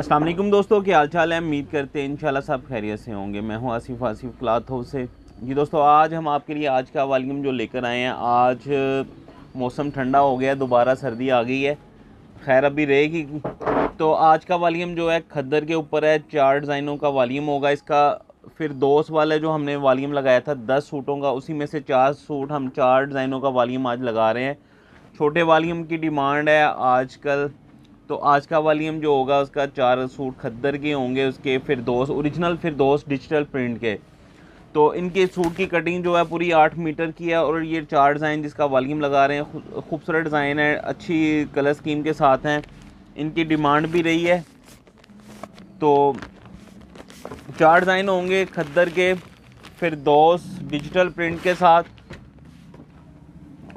अस्सलाम वालेकुम दोस्तों, क्या हाल चाल है। उम्मीद करते हैं इंशाल्लाह सब खैरियत से होंगे। मैं हूं आसिफ क्लॉथ हाउस से। जी दोस्तों, आज हम आपके लिए आज का वॉल्यूम जो लेकर आए हैं। आज मौसम ठंडा हो गया, दोबारा सर्दी आ गई है, खैर अभी रहेगी। तो आज का वॉल्यूम जो है खद्दर के ऊपर है, 4 डिज़ाइनों का वॉल्यूम होगा इसका। फिर दोस्त वाले जो हमने वॉल्यूम लगाया था 10 सूटों का, उसी में से 4 सूट हम 4 डिज़ाइनों का वॉल्यूम आज लगा रहे हैं। छोटे वॉल्यूम की डिमांड है आजकल, तो आज का वॉल्यूम जो होगा उसका 4 सूट खद्दर के होंगे, उसके फिर दोस्त ओरिजिनल, फिर दोस्त डिजिटल प्रिंट के। तो इनके सूट की कटिंग जो है पूरी 8 मीटर की है। और ये 4 डिज़ाइन जिसका वॉल्यूम लगा रहे हैं, खूबसूरत डिज़ाइन है, अच्छी कलर स्कीम के साथ हैं, इनकी डिमांड भी रही है। तो 4 डिज़ाइन होंगे खद्दर के, फिर दोस्त डिजिटल प्रिंट के साथ।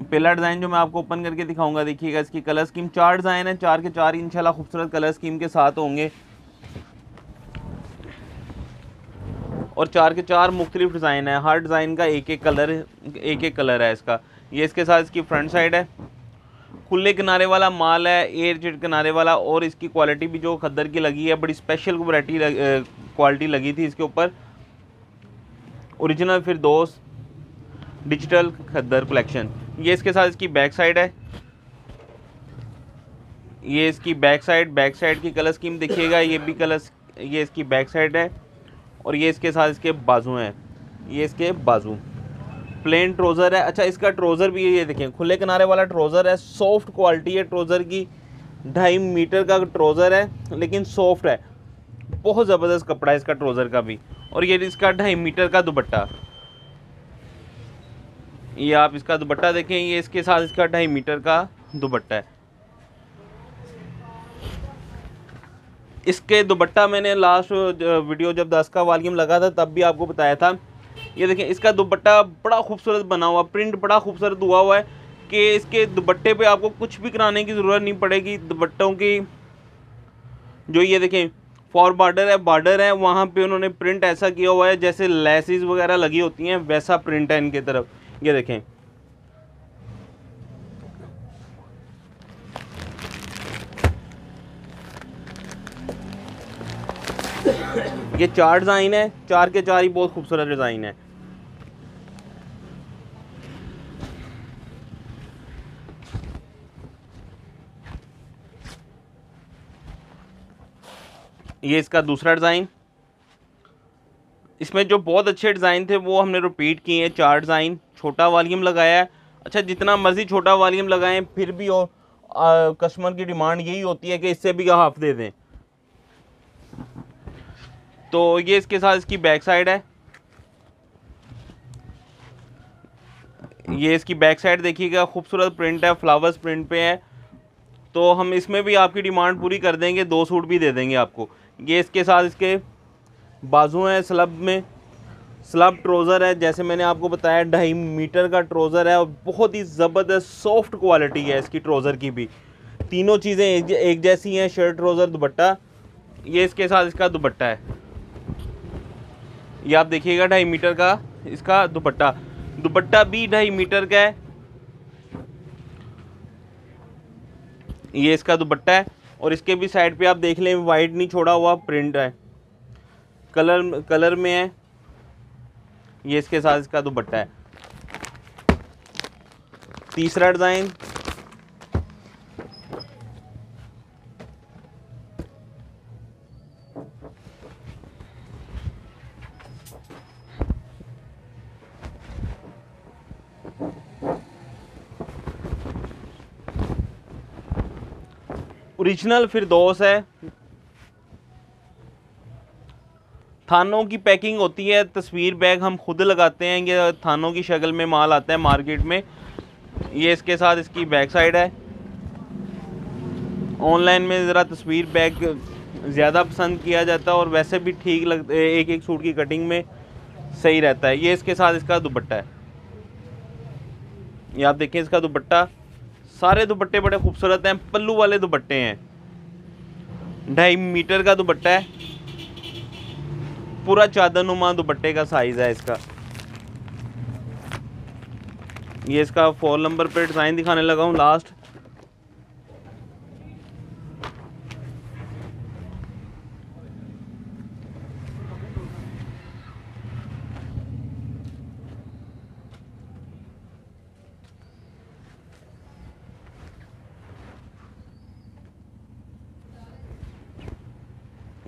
पहला डिज़ाइन जो मैं आपको ओपन करके दिखाऊंगा, देखिएगा इसकी कलर स्कीम। 4 डिज़ाइन है, 4 के 4 इंशाल्लाह खूबसूरत कलर स्कीम के साथ होंगे, और 4 के 4 मुख्तलिफ डिज़ाइन है। हर डिज़ाइन का एक एक कलर है इसका। ये इसके साथ इसकी फ्रंट साइड है, खुले किनारे वाला माल है, एयर जेट किनारे वाला। और इसकी क्वालिटी भी जो खद्दर की लगी है, बड़ी स्पेशल क्वालिटी लगी थी इसके ऊपर। ओरिजिनल फिर दोस्त डिजिटल खद्दर कलेक्शन। ये इसके साथ इसकी बैक साइड है, ये इसकी बैक साइड की कलर स्कीम देखिएगा। ये भी कलर, ये इसकी बैक साइड है, और ये इसके साथ इसके बाजू हैं, ये इसके बाजू। प्लेन ट्रोज़र है। अच्छा, इसका ट्रोज़र भी ये देखें, खुले किनारे वाला ट्रोज़र है, सॉफ्ट क्वालिटी है ट्रोज़र की। 2.5 मीटर का ट्रोज़र है, लेकिन सॉफ्ट है, बहुत ज़बरदस्त कपड़ा है इसका ट्रोज़र का भी। और ये इसका 2.5 मीटर का दुपट्टा, ये आप इसका दुपट्टा देखें, ये इसके साथ इसका 2.5 मीटर का दुपट्टा है। इसके दुपट्टा मैंने लास्ट वीडियो जब 10 का वॉल्यूम लगा था तब भी आपको बताया था। ये देखें, इसका दुपट्टा बड़ा खूबसूरत बना हुआ, प्रिंट बड़ा खूबसूरत हुआ हुआ है कि इसके दुपट्टे पे आपको कुछ भी कराने की ज़रूरत नहीं पड़ेगी। दुपट्टों की जो ये देखें फॉर बार्डर है, वहाँ पे उन्होंने प्रिंट ऐसा किया हुआ है जैसे लेसिस वगैरह लगी होती हैं, वैसा प्रिंट है इनके तरफ। ये देखें, ये 4 डिज़ाइन है, 4 के 4 ही बहुत खूबसूरत डिज़ाइन है। ये इसका दूसरा डिज़ाइन, इसमें जो बहुत अच्छे डिज़ाइन थे वो हमने रिपीट किए हैं। 4 डिज़ाइन, छोटा वॉल्यूम लगाया है। अच्छा, जितना मर्ज़ी छोटा वॉल्यूम लगाएं फिर भी और कस्टमर की डिमांड यही होती है कि इससे भी हाफ दे दें। तो ये इसके साथ इसकी बैक साइड है, ये इसकी बैक साइड देखिएगा, खूबसूरत प्रिंट है, फ्लावर्स प्रिंट पे है। तो हम इसमें भी आपकी डिमांड पूरी कर देंगे, 2 सूट भी दे देंगे आपको। ये इसके साथ इसके बाजू हैं, स्लब ट्रोज़र है, जैसे मैंने आपको बताया 2.5 मीटर का ट्रोज़र है, और बहुत ही ज़बरदस्त सॉफ्ट क्वालिटी है इसकी ट्रोज़र की भी। तीनों चीज़ें एक जैसी हैं, शर्ट ट्रोज़र दुपट्टा। ये इसके साथ इसका दुपट्टा है, ये आप देखिएगा 2.5 मीटर का इसका दुपट्टा भी 2.5 मीटर का है। ये इसका दुपट्टा है, और इसके भी साइड पे आप देख लें, वाइट नहीं छोड़ा हुआ, प्रिंट है, कलर में है। ये इसके साथ इसका दुपट्टा है। तीसरा डिज़ाइन, ओरिजिनल फिरदौस है। थानों की पैकिंग होती है, तस्वीर बैग हम खुद लगाते हैं, ये थानों की शक्ल में माल आता है मार्केट में। ये इसके साथ इसकी बैक साइड है। ऑनलाइन में ज़रा तस्वीर बैग ज़्यादा पसंद किया जाता है, और वैसे भी ठीक लगता है, एक एक सूट की कटिंग में सही रहता है। ये इसके साथ इसका दुपट्टा है, ये आप देखें इसका दुपट्टा। सारे दुपट्टे बड़े खूबसूरत हैं, पल्लू वाले दुपट्टे हैं, 2.5 मीटर का दुपट्टा है, पूरा चादरनुमा दुपट्टे का साइज़ है इसका। ये इसका 4 नंबर पे डिज़ाइन दिखाने लगा हूँ लास्ट।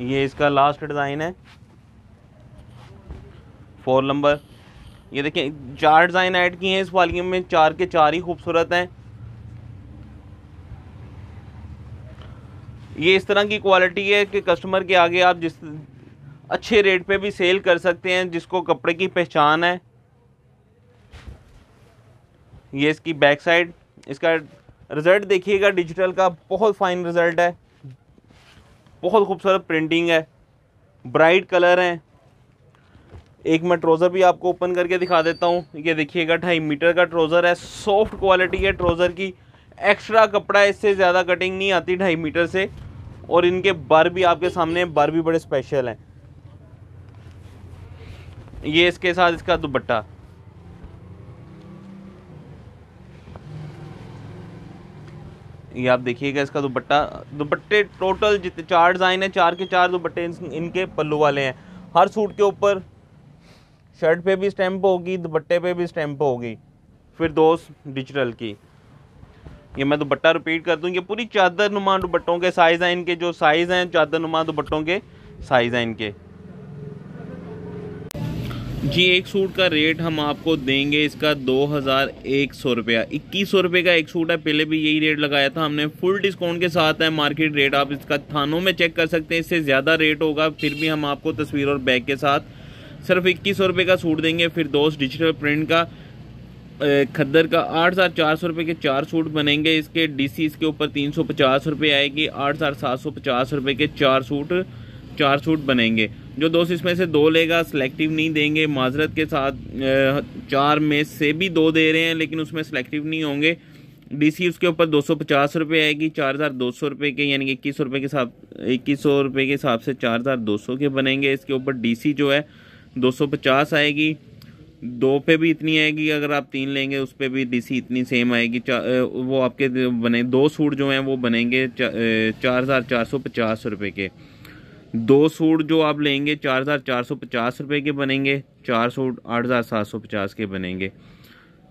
ये इसका लास्ट डिज़ाइन है 4 नंबर। ये देखें 4 डिज़ाइन ऐड किए हैं इस वॉल्यूम में, 4 के 4 ही खूबसूरत हैं। ये इस तरह की क्वालिटी है कि कस्टमर के आगे आप जिस अच्छे रेट पे भी सेल कर सकते हैं, जिसको कपड़े की पहचान है। ये इसकी बैक साइड, इसका रिज़ल्ट देखिएगा डिजिटल का, बहुत फाइन रिज़ल्ट है, बहुत खूबसूरत प्रिंटिंग है, ब्राइट कलर हैं। एक मैं ट्राउज़र भी आपको ओपन करके दिखा देता हूँ। ये देखिएगा 2.5 मीटर का ट्राउज़र है, सॉफ्ट क्वालिटी है ट्राउज़र की, एक्स्ट्रा कपड़ा है, इससे ज़्यादा कटिंग नहीं आती 2.5 मीटर से। और इनके बर भी आपके सामने, बर भी बड़े स्पेशल हैं। ये इसके साथ इसका दुपट्टा, ये आप देखिएगा इसका दुपट्टा। दुपट्टे टोटल जितने 4 डिज़ाइन है, 4 के 4 दुपट्टे इनके पल्लू वाले हैं। हर सूट के ऊपर शर्ट पे भी स्टैंप होगी, दुपट्टे पे भी स्टैंप होगी, फिर 2 डिजिटल की। ये मैं दुपट्टा रिपीट कर दूँ, ये पूरी चादर नुमा दुपट्टों के साइज़ हैं। इनके जो साइज़ हैं चादर नुमा दुपट्टों के साइज़ हैं इनके। जी एक सूट का रेट हम आपको देंगे इसका 2100 रुपया। 2100 रुपये का एक सूट है, पहले भी यही रेट लगाया था हमने, फुल डिस्काउंट के साथ है मार्केट रेट। आप इसका थानों में चेक कर सकते हैं, इससे ज़्यादा रेट होगा, फिर भी हम आपको तस्वीर और बैग के साथ सिर्फ 2100 रुपये का सूट देंगे। फिर 2 डिजिटल प्रिंट का खद्दर का 8400 रुपये के 4 सूट बनेंगे। इसके डीसी इसके ऊपर 350 रुपये आएगी। 8750 रुपये के 4 सूट बनेंगे। जो दोस्त इसमें से 2 लेगा, सिलेक्टिव नहीं देंगे माजरत के साथ, 4 में से भी 2 दे रहे हैं लेकिन उसमें सिलेक्टिव नहीं होंगे। डीसी उसके ऊपर 250 रुपये आएगी। 4200 रुपये के, यानी कि 2100 रुपये के साथ 2100 रुपये के हिसाब से 4200 के बनेंगे। इसके ऊपर डीसी जो है 250 आएगी। 2 पे भी इतनी आएगी, अगर आप 3 लेंगे उस पर भी डीसी इतनी सेम आएगी। वो आपके बने 2 सूट जो हैं वो बनेंगे 4450 रुपये के। 2 सूट जो आप लेंगे 4450 रुपये के बनेंगे। 4 सूट 8750 के बनेंगे।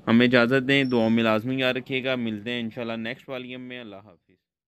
हमें इजाज़त दें, दुआ में लाजमी याद रखिएगा। मिलते हैं इंशाल्लाह नेक्स्ट वॉल्यूम में। अल्लाह हाफ़िज़।